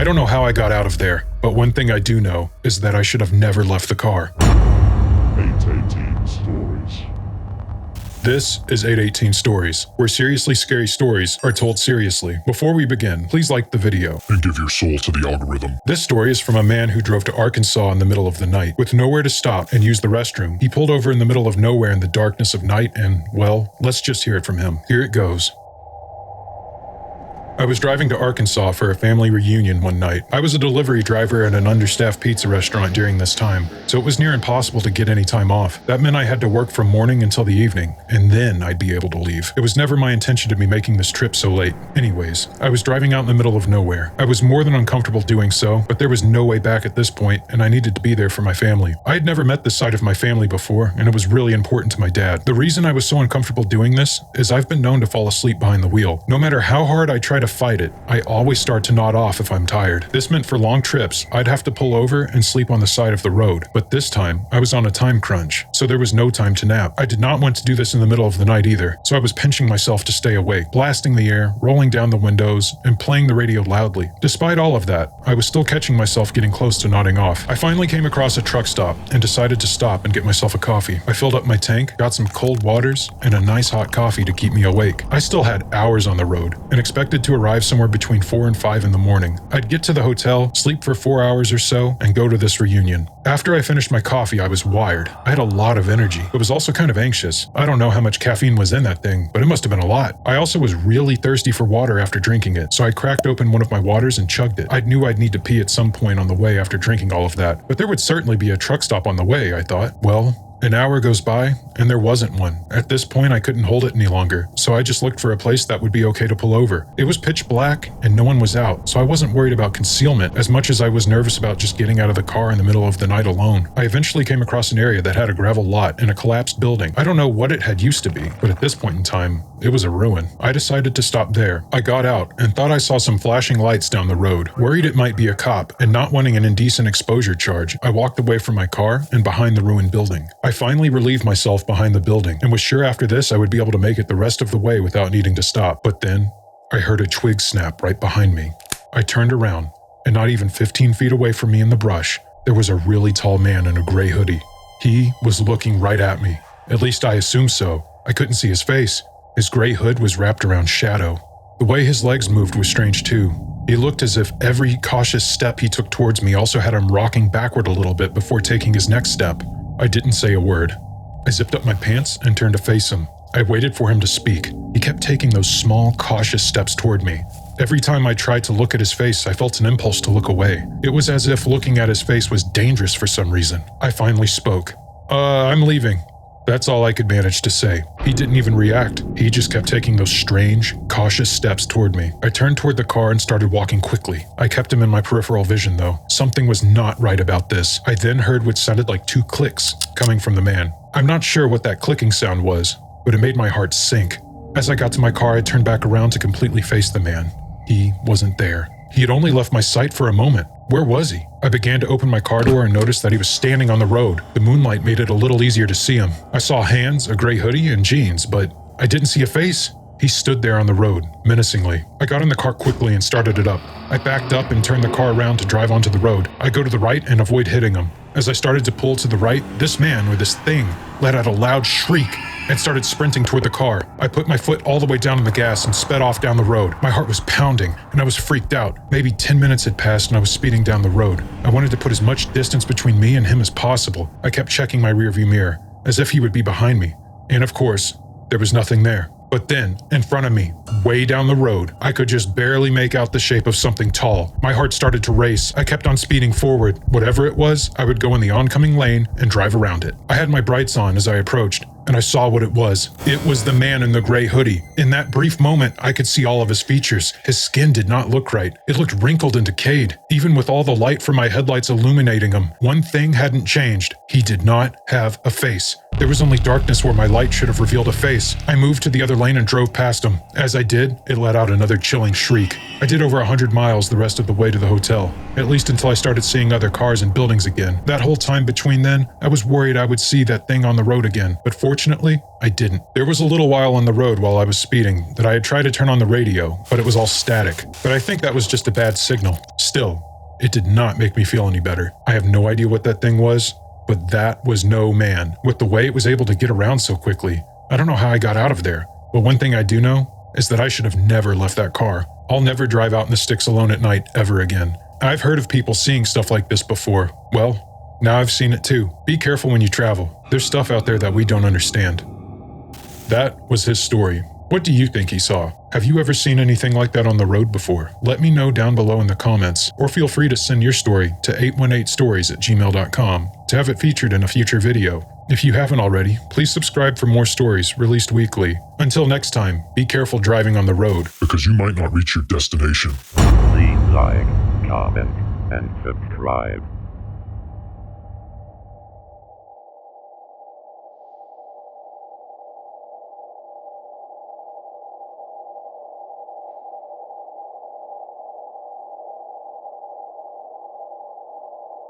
I don't know how I got out of there, but one thing I do know is that I should have never left the car. 818 Stories. This is 818 Stories, where seriously scary stories are told seriously. Before we begin, please like the video. And give your soul to the algorithm. This story is from a man who drove to Arkansas in the middle of the night. With nowhere to stop and use the restroom, he pulled over in the middle of nowhere in the darkness of night and, well, let's just hear it from him. Here it goes. I was driving to Arkansas for a family reunion one night. I was a delivery driver at an understaffed pizza restaurant during this time, so it was near impossible to get any time off. That meant I had to work from morning until the evening, and then I'd be able to leave. It was never my intention to be making this trip so late. Anyways, I was driving out in the middle of nowhere. I was more than uncomfortable doing so, but there was no way back at this point, and I needed to be there for my family. I had never met this side of my family before, and it was really important to my dad. The reason I was so uncomfortable doing this is I've been known to fall asleep behind the wheel. No matter how hard I try to fight it, I always start to nod off if I'm tired. This meant for long trips, I'd have to pull over and sleep on the side of the road. But this time, I was on a time crunch, so there was no time to nap. I did not want to do this in the middle of the night either, so I was pinching myself to stay awake, blasting the air, rolling down the windows, and playing the radio loudly. Despite all of that, I was still catching myself getting close to nodding off. I finally came across a truck stop and decided to stop and get myself a coffee. I filled up my tank, got some cold waters, and a nice hot coffee to keep me awake. I still had hours on the road and expected to arrive somewhere between 4 and 5 in the morning. I'd get to the hotel, sleep for 4 hours or so, and go to this reunion. After I finished my coffee, I was wired. I had a lot of energy, but was also kind of anxious. I don't know how much caffeine was in that thing, but it must have been a lot. I also was really thirsty for water after drinking it, so I cracked open one of my waters and chugged it. I knew I'd need to pee at some point on the way after drinking all of that, but there would certainly be a truck stop on the way, I thought. Well, an hour goes by, and there wasn't one. At this point, I couldn't hold it any longer, so I just looked for a place that would be okay to pull over. It was pitch black, and no one was out, so I wasn't worried about concealment as much as I was nervous about just getting out of the car in the middle of the night alone. I eventually came across an area that had a gravel lot and a collapsed building. I don't know what it had used to be, but at this point in time, it was a ruin. I decided to stop there. I got out and thought I saw some flashing lights down the road. Worried it might be a cop, and not wanting an indecent exposure charge, I walked away from my car and behind the ruined building. I finally relieved myself behind the building and was sure after this I would be able to make it the rest of the way without needing to stop. But then, I heard a twig snap right behind me. I turned around, and not even 15 feet away from me in the brush, there was a really tall man in a gray hoodie. He was looking right at me. At least I assumed so. I couldn't see his face. His gray hood was wrapped around shadow. The way his legs moved was strange too. He looked as if every cautious step he took towards me also had him rocking backward a little bit before taking his next step. I didn't say a word. I zipped up my pants and turned to face him. I waited for him to speak. He kept taking those small, cautious steps toward me. Every time I tried to look at his face, I felt an impulse to look away. It was as if looking at his face was dangerous for some reason. I finally spoke. I'm leaving. That's all I could manage to say. He didn't even react. He just kept taking those strange, cautious steps toward me. I turned toward the car and started walking quickly. I kept him in my peripheral vision though. Something was not right about this. I then heard what sounded like 2 clicks coming from the man. I'm not sure what that clicking sound was, but it made my heart sink. As I got to my car, I turned back around to completely face the man. He wasn't there. He had only left my sight for a moment. Where was he? I began to open my car door and noticed that he was standing on the road. The moonlight made it a little easier to see him. I saw hands, a gray hoodie, and jeans, but I didn't see a face. He stood there on the road, menacingly. I got in the car quickly and started it up. I backed up and turned the car around to drive onto the road. I go to the right and avoid hitting him. As I started to pull to the right, this man, or this thing, let out a loud shriek and started sprinting toward the car. I put my foot all the way down on the gas and sped off down the road. My heart was pounding, and I was freaked out. Maybe 10 minutes had passed and I was speeding down the road. I wanted to put as much distance between me and him as possible. I kept checking my rearview mirror, as if he would be behind me. And of course, there was nothing there. But then, in front of me, way down the road, I could just barely make out the shape of something tall. My heart started to race. I kept on speeding forward. Whatever it was, I would go in the oncoming lane and drive around it. I had my brights on as I approached, and I saw what it was. It was the man in the gray hoodie. In that brief moment, I could see all of his features. His skin did not look right. It looked wrinkled and decayed. Even with all the light from my headlights illuminating him, one thing hadn't changed. He did not have a face. There was only darkness where my light should have revealed a face. I moved to the other lane and drove past him. As I did, it let out another chilling shriek. I did over 100 miles the rest of the way to the hotel, at least until I started seeing other cars and buildings again. That whole time between then, I was worried I would see that thing on the road again, but Fortunately, I didn't. There was a little while on the road while I was speeding that I had tried to turn on the radio, but it was all static. But I think that was just a bad signal. Still, it did not make me feel any better. I have no idea what that thing was, but that was no man. With the way it was able to get around so quickly, I don't know how I got out of there. But one thing I do know is that I should have never left that car. I'll never drive out in the sticks alone at night ever again. I've heard of people seeing stuff like this before. Well, now I've seen it too. Be careful when you travel. There's stuff out there that we don't understand. That was his story. What do you think he saw? Have you ever seen anything like that on the road before? Let me know down below in the comments, or feel free to send your story to 818stories@gmail.com to have it featured in a future video. If you haven't already, please subscribe for more stories released weekly. Until next time, be careful driving on the road. Because you might not reach your destination. Please like, comment, and subscribe.